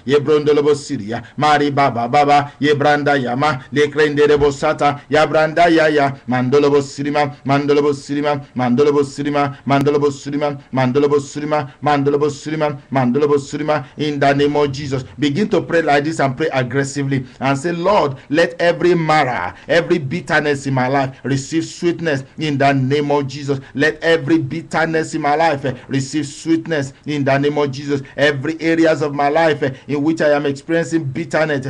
Yebrondolobo Siria, Mari Baba Baba, Yebranda Yama, Lekrenderebo Sata, Yabranda Yaya, Mandolobo Sirima, Mandolobo Sirima, Mandolobo Sirima, Mandolobo Sirima, Mandolobo Sirima, Mandolobo Sirima, Mandolobo Sirima, in the name of Jesus. Begin to pray like this and pray aggressively and say, Lord, let every mara, every bitterness in my life receive sweetness in the name of Jesus. Let every bitterness in my life receive sweetness in the name of Jesus. Every areas of my life in which I am experiencing bitterness,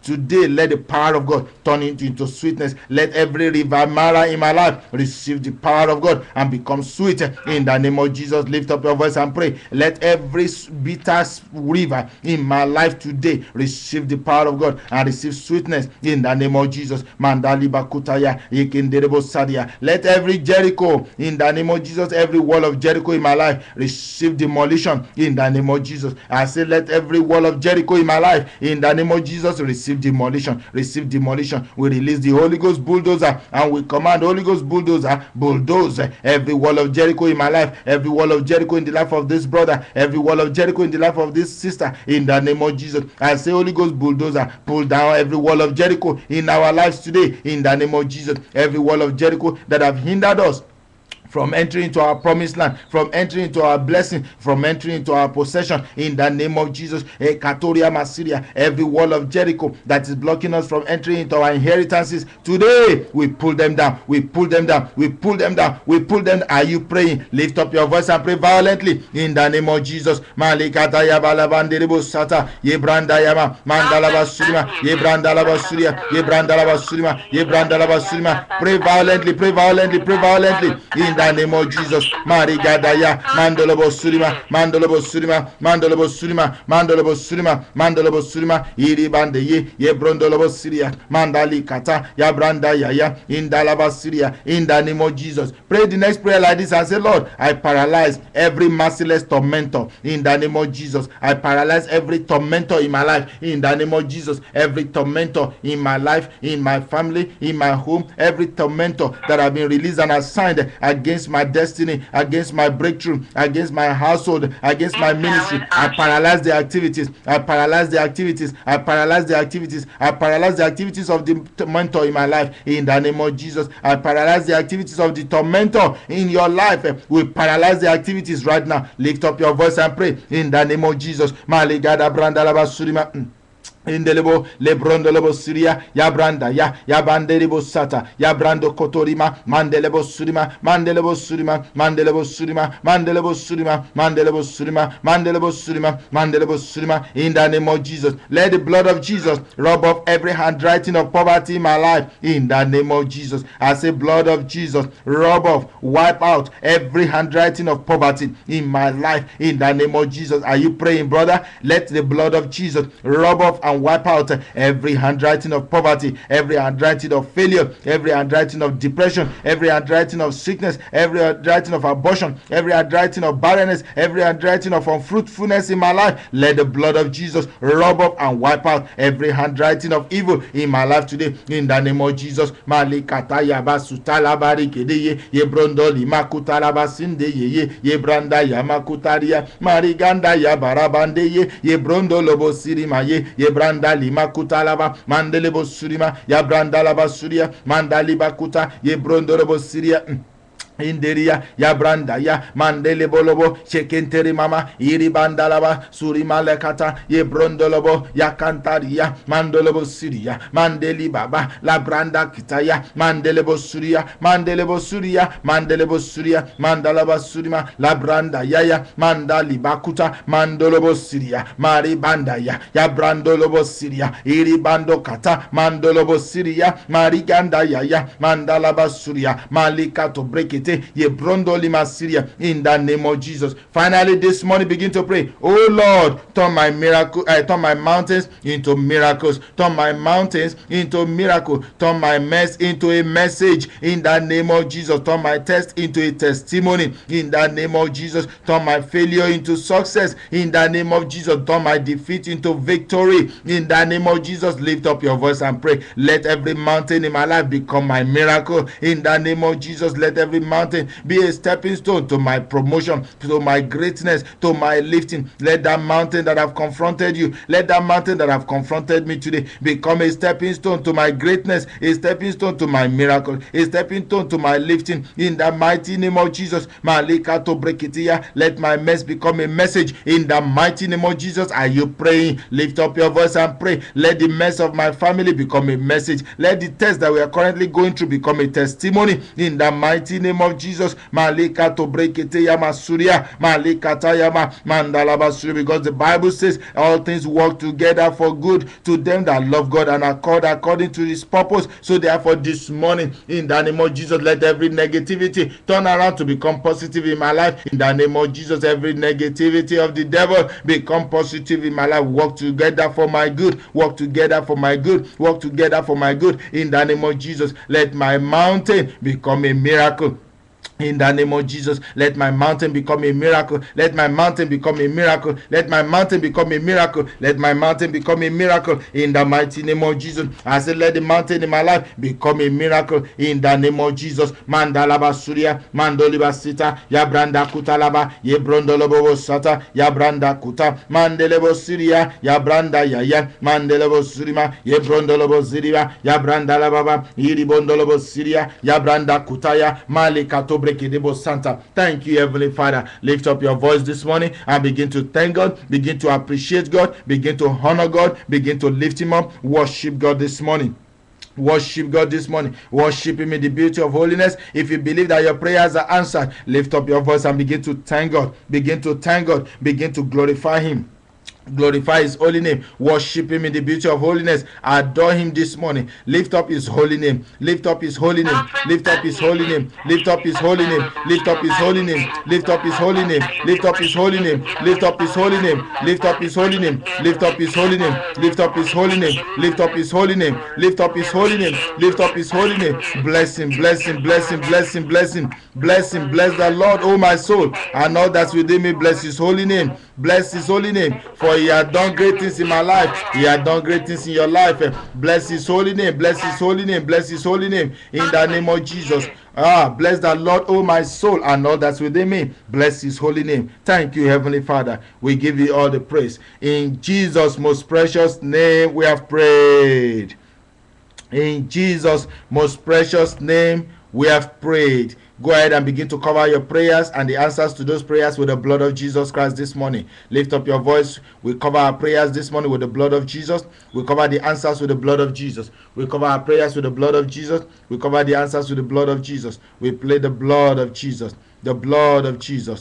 today let the power of God turn it into sweetness. Let every river mara in my life receive the power of God and become sweet in the name of Jesus. Lift up your voice and pray. Let every bitter river in my life today receive the power of God and receive sweetness in the name of Jesus. Mandali bakutaya yekenderebo sadia. Let every Jericho in the name of Jesus, every wall of Jericho in my life receive demolition in the name of Jesus. I say, let every wall of Jericho in my life in the name of Jesus receive demolition. Receive demolition. We release the Holy Ghost bulldozer and we command Holy Ghost bulldozer bulldoze every wall of Jericho in my life, every wall of Jericho in the life of this brother, every wall of Jericho in the life of this sister in the name of Jesus. I say, Holy Ghost bulldozer, pull down every wall of Jericho in our lives today in the name of Jesus. Every wall of Jericho that have hindered us from entering into our promised land, from entering into our blessing, from entering into our possession in the name of Jesus. Ekatoria Masiria, every wall of Jericho that is blocking us from entering into our inheritances, today we pull them down, we pull them down, we pull them down, we pull them down. Are you praying? Lift up your voice and pray violently in the name of Jesus. Malikataya balabanderebo sata, yebrandayama, mandalaba surima, yebrandalaba suria, yebrandalaba surima, yebrandalaba surima. Pray violently, pray violently, pray violently in the name of Jesus. Marigadaya, Mandolobo Surima, Mandolobo Surima, Mandolobo Surima, Mandolobo Surima, Mandolobo Surima, Iribande ye Brondolobo Syria, Mandali Kata, Yabranda Yaya, Indalaba Syria, in the name of Jesus. Pray the next prayer like this and say, Lord, I paralyze every merciless tormentor in the name of Jesus. I paralyze every tormentor in my life in the name of Jesus. Every tormentor in my life, in my family, in my home, every tormentor that have been released and assigned against my destiny, against my breakthrough, against my household, against my ministry. I paralyze the activities. I paralyze the activities. I paralyze the activities. I paralyze the activities of the tormentor in my life in the name of Jesus. I paralyze the activities of the tormentor in your life. We paralyze the activities right now. Lift up your voice and pray in the name of Jesus. Maligada brandalaba surima. Indelebo lebrondolobo Syria yabranda yabandelebo sata yabrando kotorima mandelebo surima mandelebo surima mandelebo surima mandelebo surima mandelebo surima mandelebo surima mandelebo surima. In the name of Jesus, let the blood of Jesus rub off every handwriting of poverty in my life in the name of Jesus. I say, blood of Jesus, rub off, wipe out every handwriting of poverty in my life in the name of Jesus. Are you praying, brother? Let the blood of Jesus rub off and wipe out every handwriting of poverty, every handwriting of failure, every handwriting of depression, every handwriting of sickness, every handwriting of abortion, every handwriting of barrenness, every handwriting of unfruitfulness in my life. Let the blood of Jesus rub up and wipe out every handwriting of evil in my life today in the name of Jesus. Malikata yabasutala barikedeye yebrondoli makutala basinde yebranda yamakutaria mariganda yabarabande yebrondo lobo sirima yebranda lima kutalaba mandelebo surima yabranda laba suria mandali bakuta yebrondo lobo siria Inderia yabranda ya mandele bolobo chekenteri mama iri bandalaba surima lekata ye brondolobo ya kantaria mandolobo siria mandeli baba la branda kitaya mandelebo suria mandelebo suria mandelebo suria mandalaba surima la branda ya mandali bakuta mandolobo siria mari banda ya brandolobo siria iri bando kata mandolobo siria mari ganda ya mandalaba suria malika to break it ye brondo lima Syria in the name of Jesus. Finally, this morning begin to pray. Oh Lord, turn my mountains into miracles. Turn my mountains into miracle. Turn my mess into a message in the name of Jesus. Turn my test into a testimony in the name of Jesus. Turn my failure into success in the name of Jesus. Turn my defeat into victory in the name of Jesus. Lift up your voice and pray. Let every mountain in my life become my miracle in the name of Jesus. Let every mountain mountain be a stepping stone to my promotion, to my greatness, to my lifting. Let that mountain that have confronted you, let that mountain that have confronted me today become a stepping stone to my greatness, a stepping stone to my miracle, a stepping stone to my lifting. In the mighty name of Jesus, Malika to brekitia, let my mess become a message. In the mighty name of Jesus, are you praying? Lift up your voice and pray. Let the mess of my family become a message. Let the test that we are currently going through become a testimony. In the mighty name of Jesus, Malika to brekitia masuria, Malika tayama mandalaba suri, because the Bible says all things work together for good to them that love God and accord according to his purpose. So therefore this morning, in the name of Jesus, let every negativity turn around to become positive in my life. In the name of Jesus, every negativity of the devil become positive in my life. Work together for my good, work together for my good, work together for my good. In the name of Jesus, let my mountain become a miracle. In the name of Jesus, let my mountain become a miracle. Let my mountain become a miracle. Let my mountain become a miracle. Let my mountain become a miracle. In the mighty name of Jesus, I said, let the mountain in my life become a miracle. In the name of Jesus, Mandalaba Surya, Mandoliba Sita, Yabranda Kutalaba, Yebrondolobo Sata, Yabranda Kuta, Mandelebo Syria, Yabranda Yaya, Mandelebo Surima, Yebrondolobo Ziria, Yabranda Lababa, Yiribondolobo Syria, Yabranda Kutaya, Malikato. Santa. Thank you, Heavenly Father. Lift up your voice this morning and begin to thank God, begin to appreciate God, begin to honor God, begin to lift him up, worship God this morning. Worship God this morning. Worship him in the beauty of holiness. If you believe that your prayers are answered, lift up your voice and begin to thank God. Begin to thank God. Begin to glorify him. Glorify his holy name. Worship him in the beauty of holiness. Adore him this morning. Lift up his holy name. Lift up his holy name. Lift up his holy name. Lift up his holy name. Lift up his holy name. Lift up his holy name. Lift up his holy name. Lift up his holy name. Lift up his holy name. Lift up his holy name. Lift up his holy name. Lift up his holy name. Lift up his holy name. Lift up his holy name. Bless him. Bless him. Bless him. Bless him. Bless him. Bless him. Bless the Lord, O my soul, and all that's within me. Bless his holy name. Bless his holy name. For he had done great things in my life. He had done great things in your life. Bless his holy name. Bless his holy name. Bless his holy name. In the name of Jesus. Bless the Lord, O my soul, and all that's within me. Bless his holy name. Thank you, Heavenly Father. We give you all the praise. In Jesus' most precious name we have prayed. In Jesus' most precious name we have prayed. Go ahead and begin to cover your prayers and the answers to those prayers with the blood of Jesus Christ this morning. Lift up your voice. We cover our prayers this morning with the blood of Jesus. We cover the answers with the blood of Jesus. We cover our prayers with the blood of Jesus. We cover the answers with the blood of Jesus. We play the blood of Jesus. The blood of Jesus.